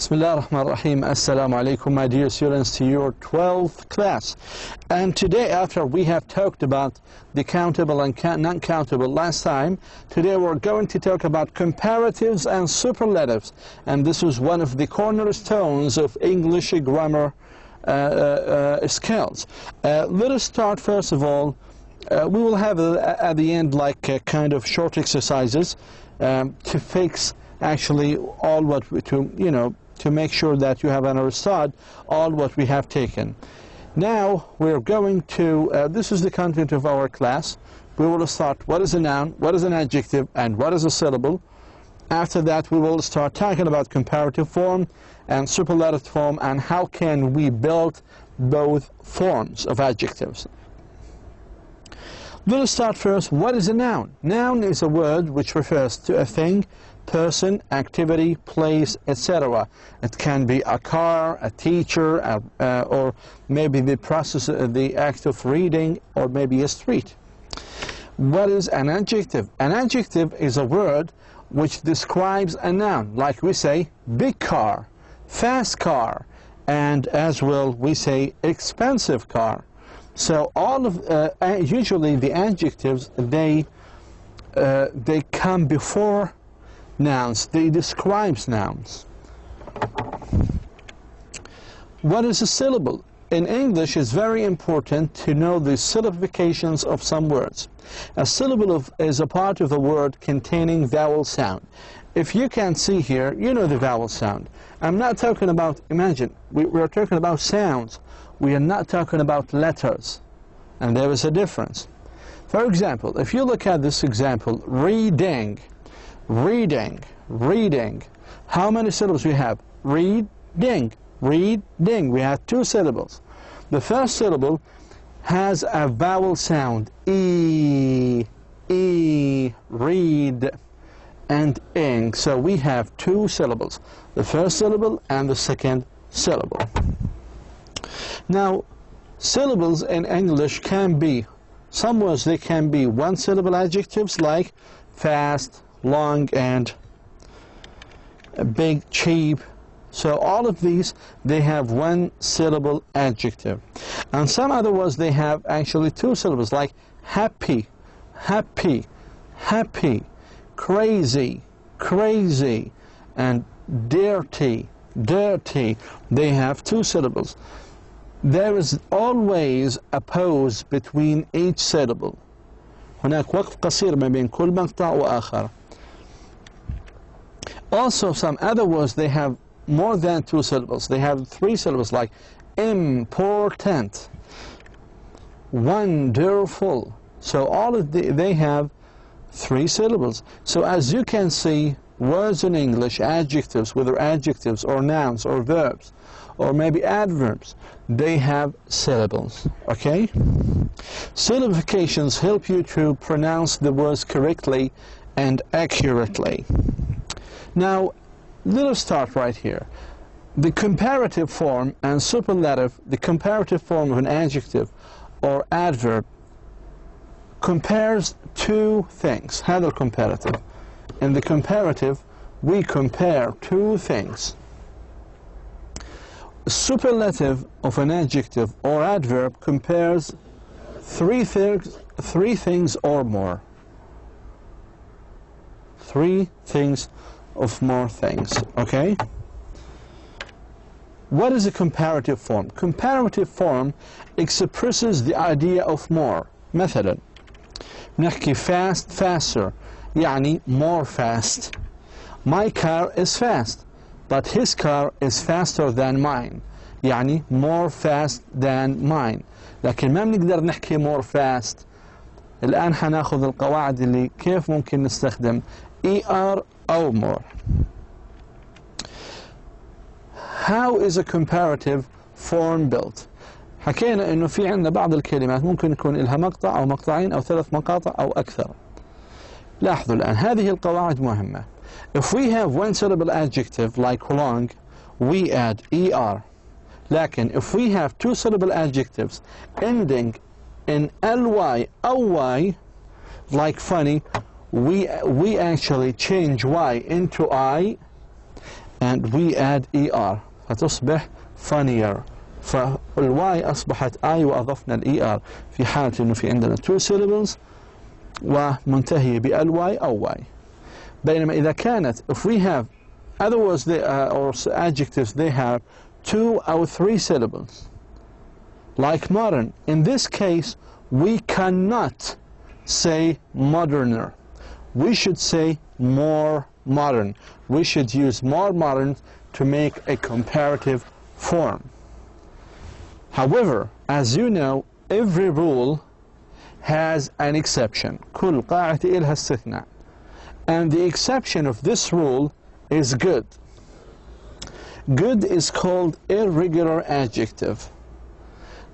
Bismillah ar-Rahman ar-Rahim. Assalamu alaikum, my dear students, to your 12th class. And today, after we have talked about the countable and non-countable last time, today we're going to talk about comparatives and superlatives. And this is one of the cornerstones of English grammar skills. Let us start first of all. We will have at the end like kind of short exercises to fix actually all what we, to make sure that you have understood all what we have taken. Now we're going to, this is the content of our class. We will start what is a noun, what is an adjective, and what is a syllable. After that we will start talking about comparative form and superlative form and how can we build both forms of adjectives. Let us start first. What is a noun? Noun is a word which refers to a thing, person, activity, place, etc. It can be a car, a teacher, or maybe the process, the act of reading, or maybe a street. What is an adjective? An adjective is a word which describes a noun, like we say big car, fast car, and as well we say expensive car. So all of usually the adjectives they come before nouns. They describe nouns. What is a syllable? In English, it's very important to know the syllabifications of some words. A syllable is a part of a word containing vowel sound. If you can see here, you know the vowel sound. I'm not talking about, imagine, we're talking about sounds. We are not talking about letters. And there is a difference. For example, if you look at this example, reading, reading, reading. How many syllables we have? Reading, reading. We have two syllables. The first syllable has a vowel sound, E, read, and ing. So we have two syllables, the first syllable and the second syllable. Now, syllables in English can be, some words they can be one syllable adjectives like fast, long, and big, cheap. So all of these, they have one syllable adjective. And some other words, they have actually two syllables like happy, happy, happy, crazy, crazy, and dirty, dirty. They have two syllables. There is always a pause between each syllable. هناك وقت قصير ما بين كل مقطع وآخر. Also, some other words, they have more than two syllables. They have three syllables like important, wonderful. So all of they have three syllables. So as you can see, words in English, adjectives, whether adjectives or nouns or verbs, or maybe adverbs, they have syllables, okay? Syllabifications help you to pronounce the words correctly and accurately. Now, let us start right here. The comparative form and superlative, the comparative form of an adjective or adverb compares two things. هذا الcomparative. In the comparative, we compare two things. Superlative of an adjective or adverb compares three things or more. Three things of more things, okay? What is a comparative form? Comparative form expresses the idea of more. مثلا نحكي fast, faster, يعني more fast. My car is fast, but his car is faster than mine. يعني more fast than mine. لكن ما بنقدر نحكي more fast. الآن حناخذ القواعد اللي كيف ممكن نستخدم ER أو more. How is a comparative form built? حكينا إنه في عندنا بعض الكلمات ممكن يكون لها مقطع أو مقطعين أو ثلاث مقاطع أو أكثر. لاحظوا الآن هذه القواعد مهمة. If we have one syllable adjective like long, we add ER. لكن if we have two syllable adjectives ending in ly أو y, like funny, we actually change y into I and we add ER فتصبح funnier. فالواي أصبحت I وأضفنا الER في حالة إنه في عندنا two syllables ومنتهية بالواي أو واي. بينما إذا كانت if we have other words or adjectives they have 2 or 3 syllables like modern, in this case we cannot say moderner. We should say more modern. We should use more modern to make a comparative form. However, as you know, every rule has an exception. كل قاعدة إلها استثناء. And the exception of this rule is good. Good is called irregular adjective.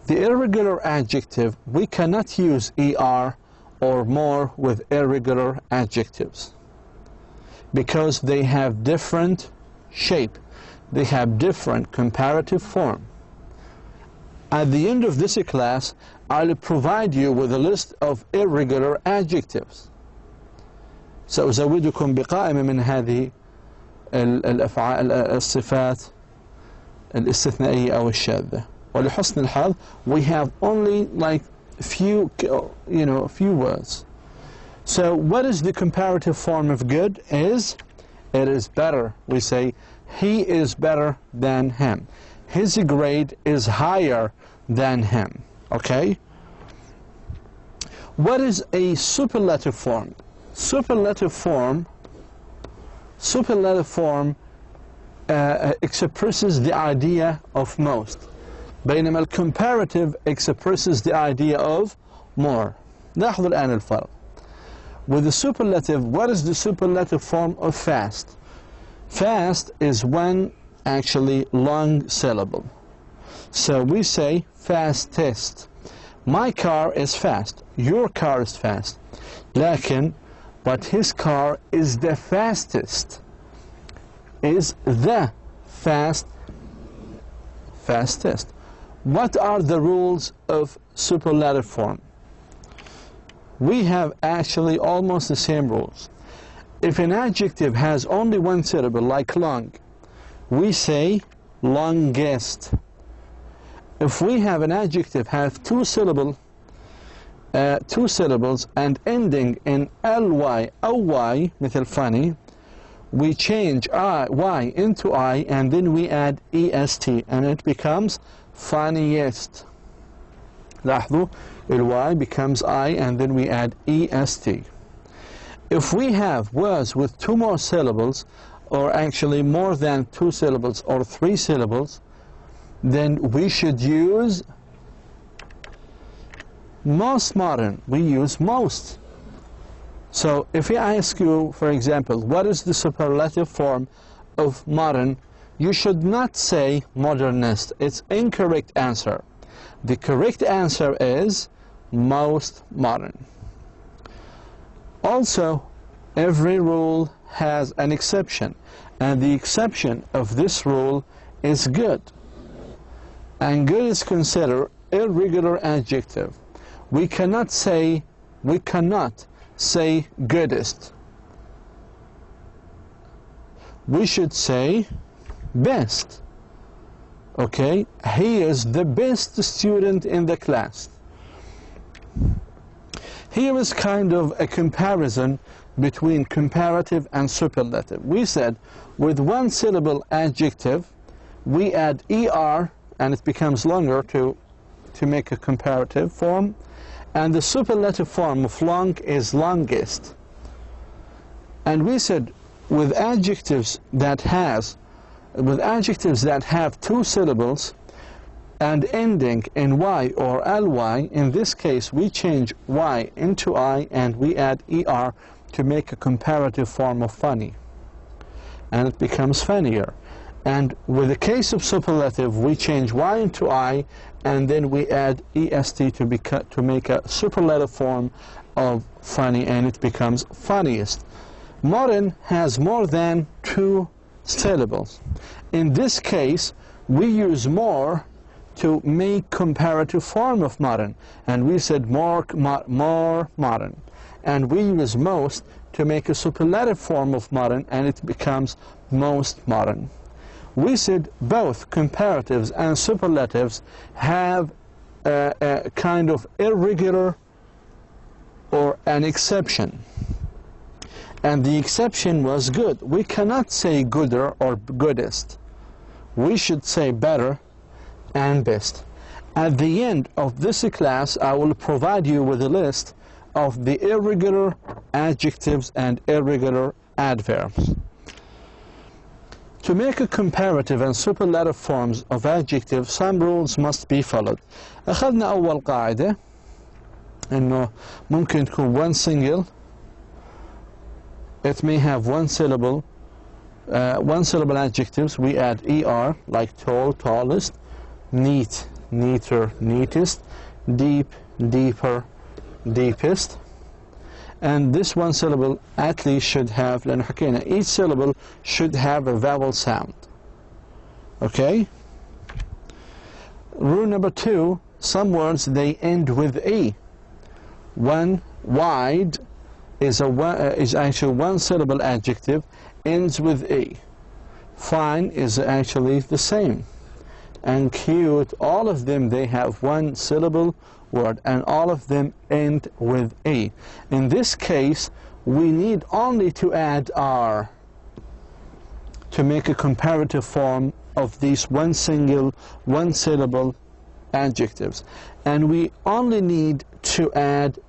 The irregular adjective, we cannot use ER or more with irregular adjectives because they have different shape. They have different comparative form. At the end of this class, I'll provide you with a list of irregular adjectives. سأزودكم بقائمة من هذه الصفات الاستثنائية أو الشاذة. ولحسن الحظ, we have only like few words. So what is the comparative form of good? It is better. We say he is better than him. His grade is higher than him. Okay? What is a superlative form? Superlative form expresses the idea of most. بينما الcomparative expresses the idea of more. لاحظوا الآن الفرق. With the superlative, what is the superlative form of fast? Fast is one actually long syllable. So we say fastest. My car is fast. Your car is fast. But his car is the fastest. Is the fastest. What are the rules of superlative form? We have actually almost the same rules. If an adjective has only one syllable, like long, we say longest. If we have an adjective have two syllables and ending in ly أو y, مثل funny, we change y into I and then we add est and it becomes funniest. لاحظوا, y becomes I and then we add est. If we have words with two more syllables, or actually more than two syllables or three syllables, then we should use most modern. We use most. So if I ask you, for example, what is the superlative form of modern, you should not say modernist. It's incorrect answer. The correct answer is most modern. Also, every rule has an exception, and the exception of this rule is good. And good is considered irregular adjective. We cannot say goodest. We should say best. Okay, he is the best student in the class. Here is kind of a comparison between comparative and superlative. We said with one syllable adjective we add ER and it becomes longer to make a comparative form, and the superlative form of long is longest. And we said with adjectives that have two syllables and ending in y or ly, in this case we change y into I and we add ER to make a comparative form of funny, and it becomes funnier. And with the case of superlative, we change y into I and then we add est to make a superlative form of funny, and it becomes funniest. Modern has more than two syllables. In this case, we use more to make comparative form of modern, and we said more modern. And we use most to make a superlative form of modern, and it becomes most modern. We said both comparatives and superlatives have a kind of irregular or an exception. And the exception was good. We cannot say gooder or goodest. We should say better and best. At the end of this class, I will provide you with a list of the irregular adjectives and irregular adverbs. To make a comparative and superlative forms of adjectives, some rules must be followed. أخذنا أول قاعدة إنه ممكن تكون one single. It may have one syllable adjectives. We add er, like tall, tallest, neat, neater, neatest, deep, deeper, deepest. And this one syllable at least should have, لأنه حكينا, each syllable should have a vowel sound. Okay? Rule number 2, some words they end with E. One, wide, is actually one syllable adjective, ends with E. Fine is actually the same. And cute, all of them, they have one syllable word, and all of them end with E. In this case, we need only to add R to make a comparative form of these one syllable adjectives. And we only need to add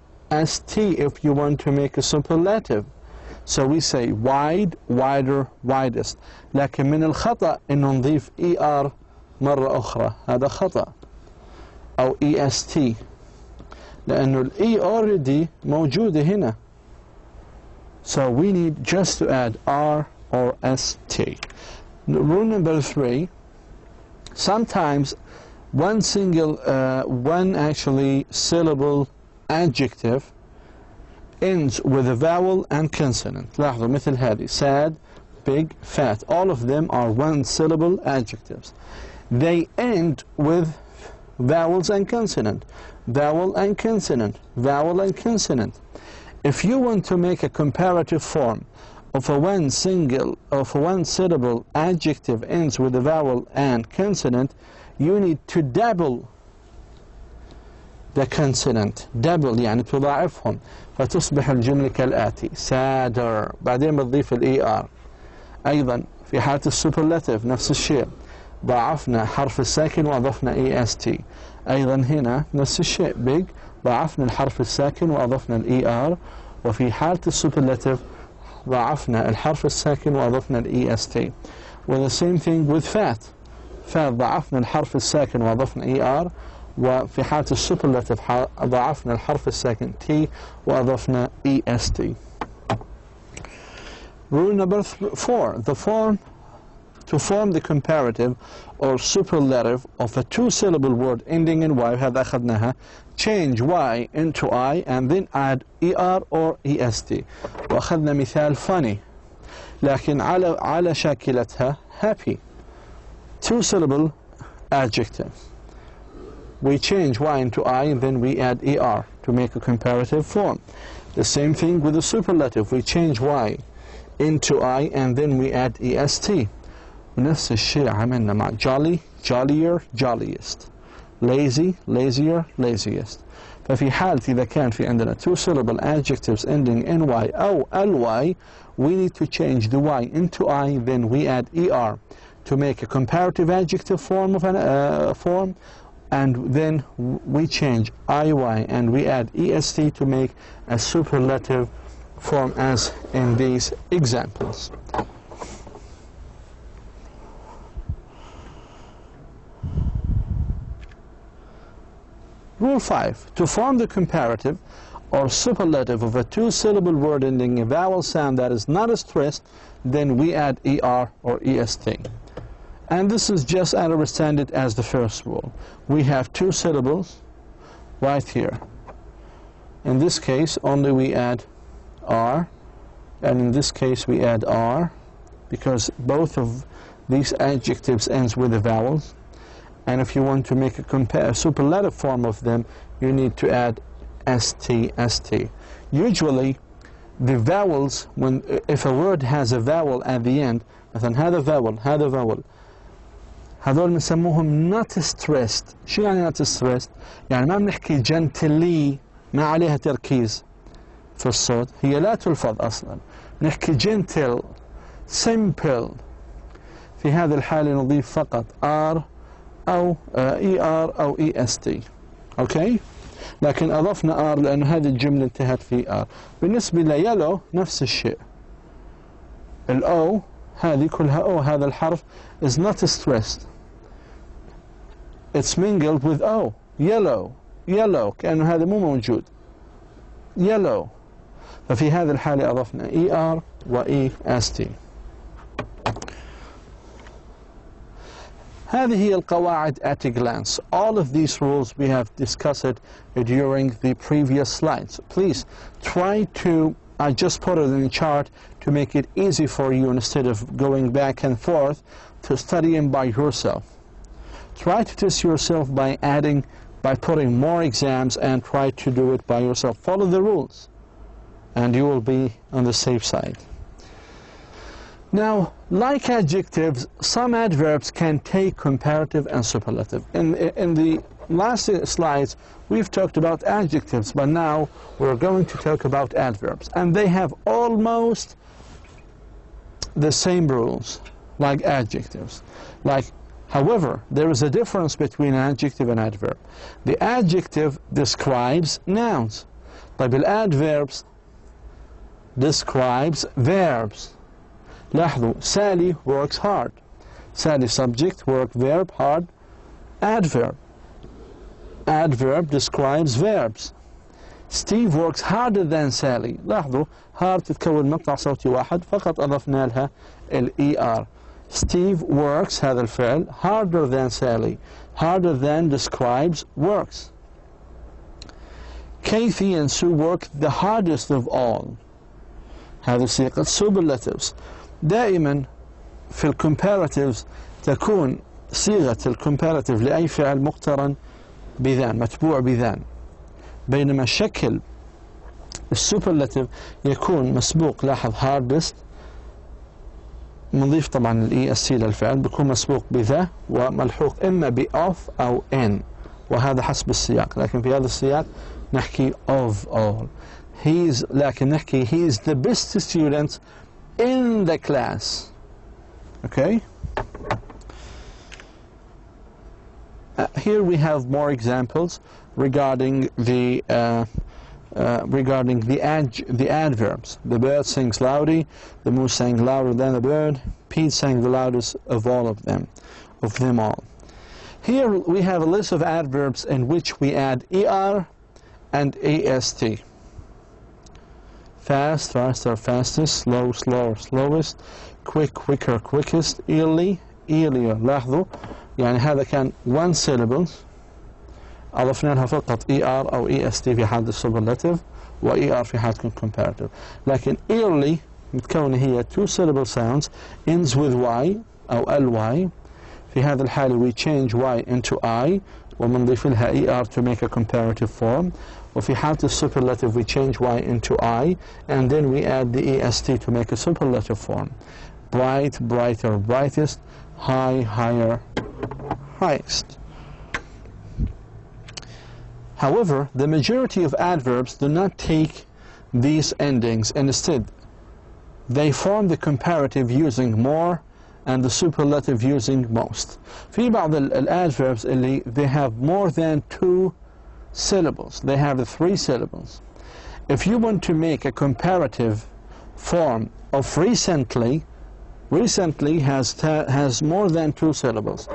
ST if you want to make a superlative. So we say wide, wider, widest. لكن من الخطأ إن نضيف ER مرة أخرى. هذا خطأ. أو EST. لأنه الE already موجودة هنا. So we need just to add R or ST. Rule number 3. Sometimes one actually syllable adjective ends with a vowel and consonant. لاحظوا مثل هذه sad, big, fat. All of them are one syllable adjectives. They end with vowels and consonant. Vowel and consonant. Vowel and consonant. If you want to make a comparative form of a one syllable adjective ends with a vowel and consonant, you need to double the consonant. double يعني تضاعفهم فتصبح الجملة كالآتي: sadder. بعدين بتضيف الER. أيضا في حالة السوبرلاتيف نفس الشيء، ضاعفنا حرف الساكن وأضفنا EST. أيضا هنا نفس الشيء big، ضاعفنا الحرف الساكن وأضفنا الER. وفي حالة السوبرلاتيف ضاعفنا الحرف الساكن وأضفنا EST. Well, the same thing with fat. fat ضاعفنا الحرف الساكن وأضفنا ER. وفي حالة السوبرلاتيف ضاعفنا الحرف الساكن T وأضفنا EST. Rule number 4. To form the comparative or superlative of a two-syllable word ending in Y, هذا أخذناها, change Y into I and then add ER or EST. وأخذنا مثال funny، لكن على شاكلتها happy. Two-syllable adjective. We change Y into I and then we add ER to make a comparative form. The same thing with the superlative. We change Y into I and then we add EST. ونفس الشيء عملنا مع jolly, jollier, jolliest. lazy, lazier, laziest. ففي حالة إذا كان في عندنا two syllable adjectives ending in Y أو LY, we need to change the Y into I, then we add ER to make a comparative adjective form of form, and then we change IY and we add EST to make a superlative form as in these examples. Rule 5. To form the comparative or superlative of a two-syllable word ending a vowel sound that is not stressed, then we add ER or EST. And this is just understand it as the first rule. We have two syllables right here. In this case, only we add R, and in this case we add R, because both of these adjectives ends with the vowels. And if you want to make a superlative form of them, you need to add ST, ST. Usually, the vowels, if a word has a vowel at the end, مثلا هذا vowel هذا vowel، هذول بنسموهم not stressed. شو يعني not stressed؟ يعني ما بنحكي gently، ما عليها تركيز في الصوت، هي لا تلفظ أصلا، نحكي gentle simple. في هذه الحالة نضيف فقط R أو ER أو EST. أوكي؟ لكن أضفنا R لأن هذه الجملة انتهت في R. بالنسبة ليلو نفس الشيء، الأو هذه كلها أو، هذا الحرف is not stressed، it's mingled with O. yellow yellow كأنه هذا مو موجود yellow. ففي هذه الحالة أضفنا ER و EST. هذه هي القواعد at a glance. All of these rules we have discussed during the previous slides. Please try to, I just put it in the chart to make it easy for you instead of going back and forth to studying by yourself. Try to test yourself by putting more exams and try to do it by yourself. Follow the rules and you will be on the safe side. Now, like adjectives, some adverbs can take comparative and superlative. In the last slides, we've talked about adjectives, but now we're going to talk about adverbs. And they have almost the same rules like adjectives. However, there is a difference between adjective and adverb. The adjective describes nouns, but the adverbs describes verbs. لاحظوا, Sally works hard. Sally subject, work verb, hard, adverb. Adverb describes verbs. Steve works harder than Sally. لاحظوا, hard تتكون مقطع صوتي واحد فقط أضفنا لها ال ER. Steve works هذا الفعل harder than Sally. Harder than describes works. Kathy and Sue work the hardest of all. هذه صيغة superlatives. دائما في الكومباراتيفز تكون صيغة الكومباراتيف لأي فعل مقترن بذان، متبوع بذان، بينما شكل السوبرلاتيف يكون مسبوق، لاحظ hardest نضيف طبعا ال EST للفعل، بيكون مسبوق بذا وملحوق إما ب of أو in، وهذا حسب السياق. لكن في هذا السياق نحكي of all. لكن نحكي he is the best student in the class. Okay? Here we have more examples regarding the adverbs. The bird sings loudly. The moose sang louder than the bird. Pete sang the loudest of all of them all. Here we have a list of adverbs in which we add er and ast. Fast, faster, fastest, slow, slower, slowest, quick, quicker, quickest, early, earlier. لاحظوا يعني هذا كان one syllable أضفنا لها فقط ER أو EST في حالة السوبرلاتيف و ER في حالة comparative. لكن early متكونة هي two syllable sounds ends with Y أو LY. في هذا الحالة we change Y into I ومنضيف لها ER to make a comparative form. وفي حالة السوبرلاتيف we change Y into I and then we add the EST to make a superlative form. Bright, brighter, brightest, high, higher, highest. However, the majority of adverbs do not take these endings. Instead, they form the comparative using more and the superlative using most. في بعض الadverbs اللي they have more than two syllables. They have 3 syllables. If you want to make a comparative form of recently has more than 2 syllables.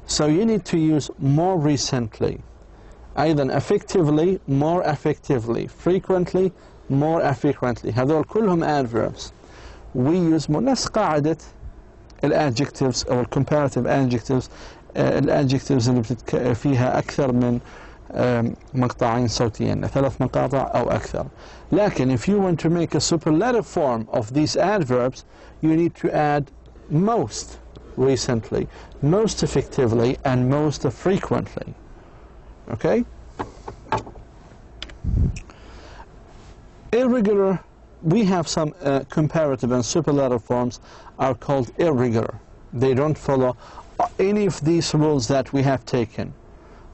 So you need to use more recently. أيضا effectively, more effectively. Frequently, more frequently. هذول كلهم adverbs. We use نفس قاعدة adjectives أو comparative adjectives. الadjectives اللي فيها أكثر من مقطعين صوتيين، 3 مقاطع أو أكثر. لكن if you want to make a superlative form of these adverbs, you need to add most recently, most effectively, and most frequently. Okay? Irregular we have some comparative and superlative forms are called irregular. They don't follow any of these rules that we have taken.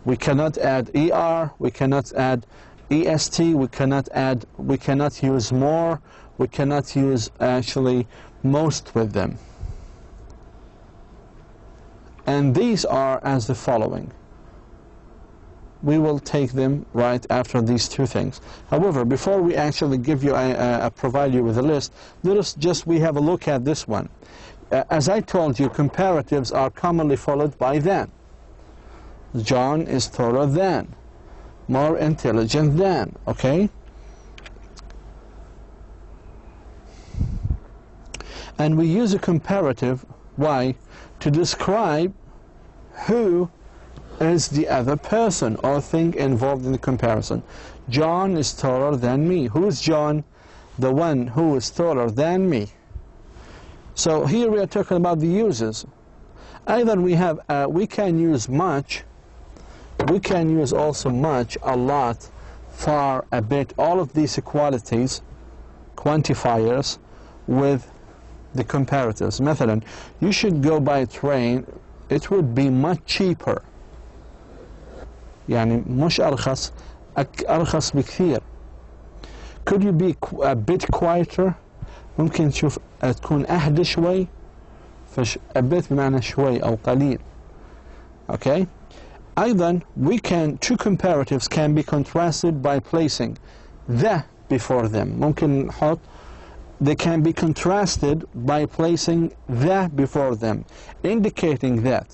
We cannot add ER, we cannot add EST, we cannot use more, we cannot use actually most with them. And these are as the following. We will take them right after these two things. However, before we actually give you provide you with a list, let us just we have a look at this one. As I told you, comparatives are commonly followed by than. John is taller than, more intelligent than, okay? And we use a comparative, why? To describe who is the other person or thing involved in the comparison. John is taller than me. Who is John? The one who is taller than me. So here we are talking about the uses. Either we have, we can use much, we can use also much, a lot, far, a bit, all of these qualities, quantifiers, with the comparatives. مثلا, you should go by train, it would be much cheaper. يعني مش أرخص، أرخص بكثير. Could you be a bit quieter? ممكن تشوف تكون أهدى شوي. a bit بمعنى شوي أو قليل. Okay. أيضا two comparatives can be contrasted by placing the before them. ممكن نحط they can be contrasted by placing the before them, indicating that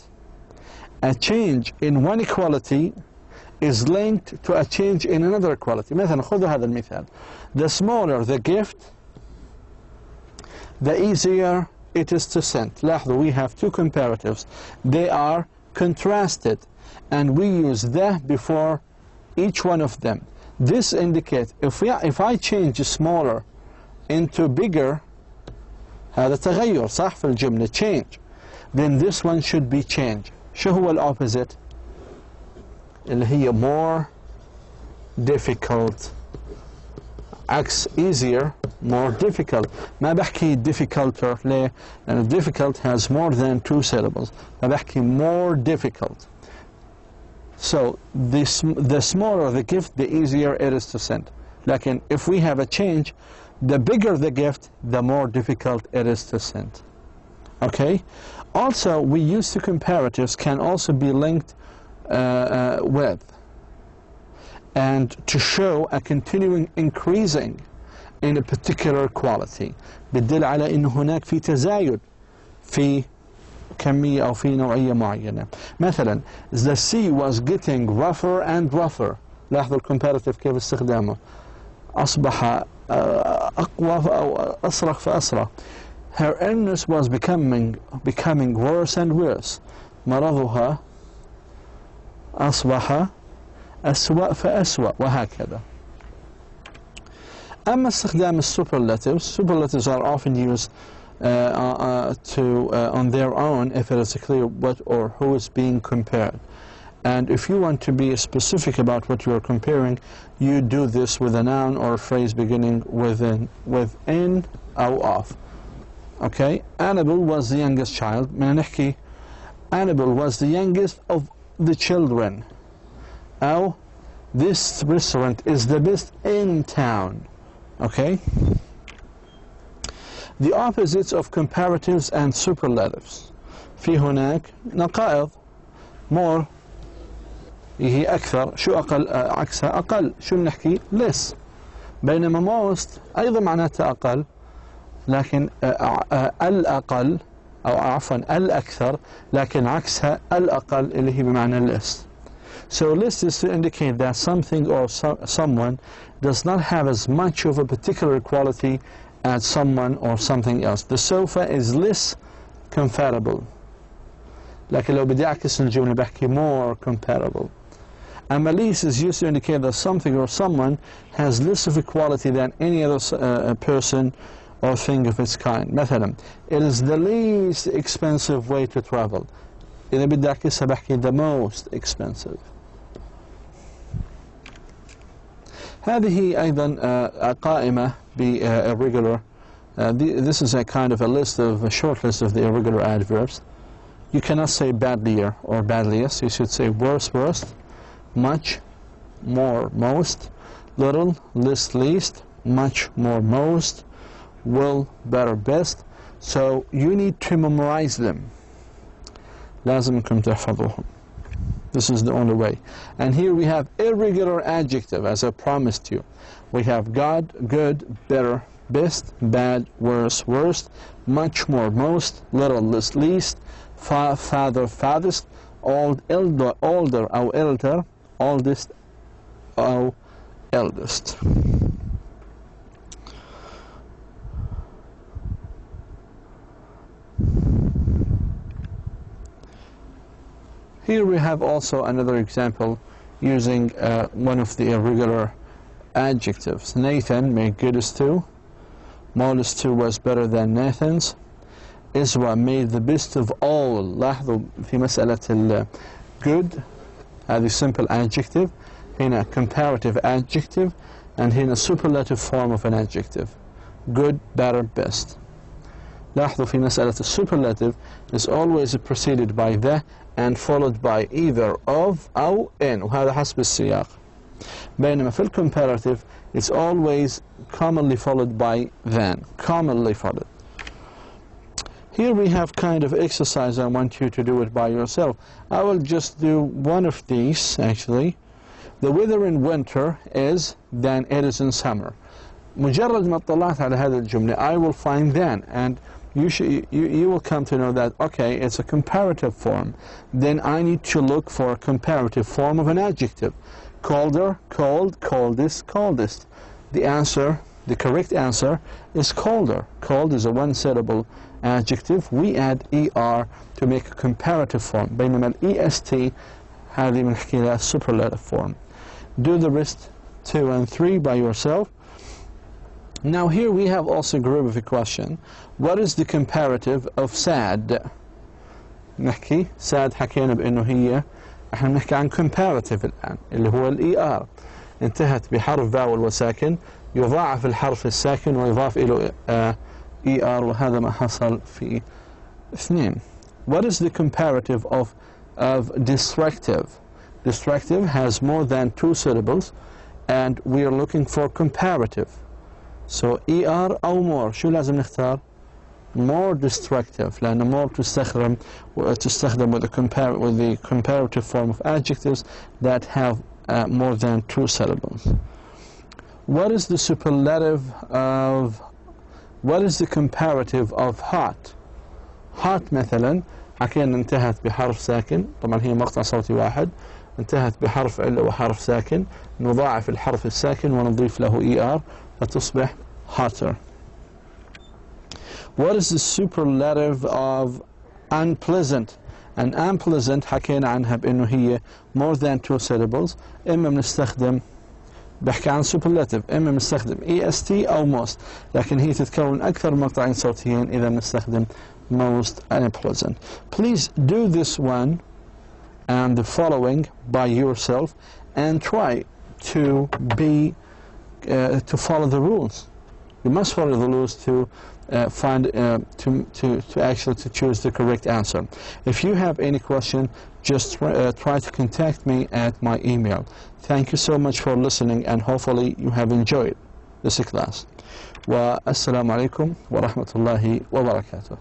a change in one equality is linked to a change in another equality. مثلا خذوا هذا المثال. The smaller the gift, the easier it is to send. لاحظوا, we have two comparatives. They are contrasted and we use the before each one of them. This indicates if I change smaller into bigger, هذا تغير صح في الجملة, change, then this one should be change. شو هو الopposite؟ اللي هي more difficult. عكس easier, more difficult. ما بحكي difficulter ليه؟ لأن difficult has more than two syllables. ما بحكي more difficult. So the smaller the gift, the easier it is to send. لكن if we have a change, the bigger the gift, the more difficult it is to send. Okay? Also, we use the comparatives can also be linked with and to show a continuing increasing in a particular quality. بتدل على إنه هناك في تزايد في كمية أو في نوعية معينة. مثلا, the sea was getting rougher and rougher. لاحظوا الcomparative كيف استخدامه. أصبح أقوى أو أصرخ فأصرخ. Her illness was becoming worse and worse. مرضها أصبح أسوأ فأسوأ وهكذا. أما استخدام superlatives are often used on their own if it is clear what or who is being compared. And if you want to be specific about what you are comparing, you do this with a noun or a phrase beginning with in or of. Okay? Annabelle was the youngest child. بدنا نحكي Annabelle was the youngest of the children. أو this restaurant is the best in town. Okay? The opposites of comparatives and superlatives. في هناك نقائض. More هي أكثر. شو أقل عكسها أقل. شو بنحكي less. بينما most أيضا معناتها أقل، لكن الأقل أو عفوا الأكثر، لكن عكسها الأقل اللي هي بمعنى less. So less is to indicate that something or someone does not have as much of a particular quality as someone or something else. The sofa is less comparable. لكن لو بدي أعكس الجملة بحكي more comparable. أما less is used to indicate that something or someone has less of a quality than any other person or thing of its kind. مثلا, it is the least expensive way to travel. إذا بدي أعكسها بحكي the most expensive. هذه أيضا قائمة be irregular. This is a kind of a short list of the irregular adverbs. You cannot say badlier or badliest. You should say worse, worst, much, more, most, little, least, much, more, most, will, better, best. So you need to memorize them. لازمكم تحفظوهم. This is the only way. And here we have irregular adjective, as I promised you. We have God, good, better, best, bad, worse, worst, much, more, most, little, least, father, farthest, old, elder, older, or elder, oldest, or eldest. Here we have also another example using one of the irregular adjectives. Nathan made good stew. Molly's stew was better than Nathan's. Isra made the best of all. لاحظوا في مسألة good هذه simple adjective, هنا comparative adjective, and هنا superlative form of an adjective. Good, better, best. لاحظوا في مسألة superlative is always preceded by the and followed by either of أو in, وهذا حسب السياق. بينما في comparative it's always commonly followed by than, commonly followed. Here we have kind of exercise. I want you to do it by yourself. I will just do one of these actually. The weather in winter is than it is in summer. مجرد ما اطلعت على هذه الجملة I will find than, and you will come to know that, okay, it's a comparative form. Then I need to look for a comparative form of an adjective. Colder, cold, coldest, coldest. The correct answer is colder. Cold is a one-syllable adjective. We add er to make a comparative form. بينما est هذه بنحكي لها superlative form. Do the rest 2 and 3 by yourself. Now here we have also a group of a question. What is the comparative of sad? نحكي sad حكينا بأنه هي احنا بنحكي عن comparative الآن اللي هو الER. انتهت بحرف vowel وساكن، يضاعف الحرف الساكن ويضاف إلى ER، وهذا ما حصل في 2. What is the comparative of distractive? Distractive has more than 2 syllables and we are looking for comparative. So ER أو more، شو لازم نختار؟ more destructive، لأن more تستخدم with the comparative form of adjectives that have more than 2 syllables. What is the superlative of, what is the comparative of hot? hot مثلا حكينا انتهت بحرف ساكن، طبعا هي مقطع صوتي واحد، انتهت بحرف علة وحرف ساكن، نضاعف الحرف الساكن ونضيف له ER فتصبح hotter. What is the superlative of unpleasant? And unpleasant حكينا عنها بأنه هي more than 2 syllables. إما بنستخدم، بحكي عن superlative، إما بنستخدم est أو most، لكن هي تتكون أكثر مقطعين صوتيين إذا بنستخدم most unpleasant. Please do this one and the following by yourself and try to follow the rules. You must follow the rules to actually choose the correct answer. If you have any question, just try to contact me at my email. Thank you so much for listening and hopefully you have enjoyed this class. Wa assalamu alaikum wa rahmatullahi wa barakatuh.